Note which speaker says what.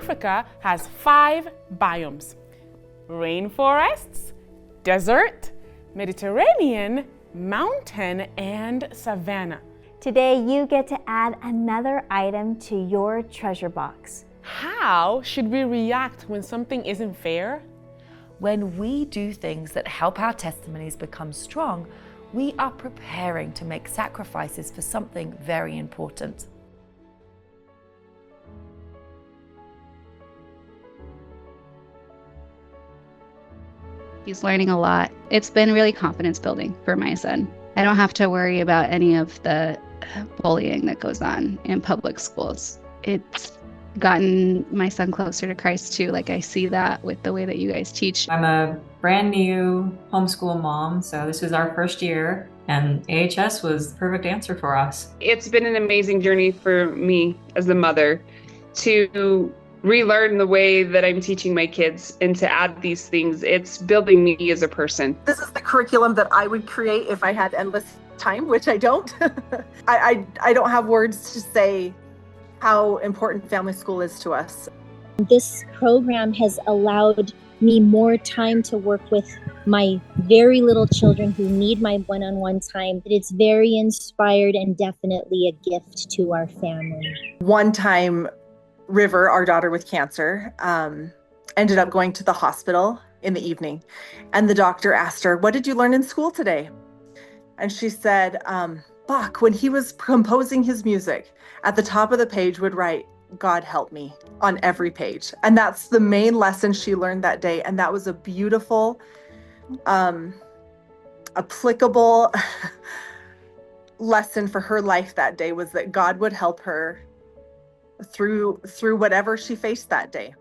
Speaker 1: Africa has 5 biomes: rainforests, desert, Mediterranean, mountain, and savanna.
Speaker 2: Today, you get to add another item to your treasure box.
Speaker 1: How should we react when something isn't fair?
Speaker 3: When we do things that help our testimonies become strong, we are preparing to make sacrifices for something very important.
Speaker 4: He's learning a lot. It's been really confidence building for my son. I don't have to worry about any of the bullying that goes on in public schools. It's gotten my son closer to Christ too. Like, I see that with the way that you guys teach.
Speaker 5: I'm a brand new homeschool mom, so this was our first year, and AHS was the perfect answer for us.
Speaker 6: It's been an amazing journey for me as a mother to relearn the way that I'm teaching my kids and to add these things. It's building me as a person.
Speaker 7: This is the curriculum that I would create if I had endless time, which I don't. I don't have words to say how important family school is to us.
Speaker 8: This program has allowed me more time to work with my very little children who need my one-on-one time. It's very inspired and definitely a gift to our family.
Speaker 7: One time, River, our daughter with cancer, ended up going to the hospital in the evening. And the doctor asked her, "What did you learn in school today?" And she said, Bach, when he was composing his music, at the top of the page would write, "God help me," on every page. And that's the main lesson she learned that day. And that was a beautiful, applicable lesson for her life that day, was that God would help her through whatever she faced that day.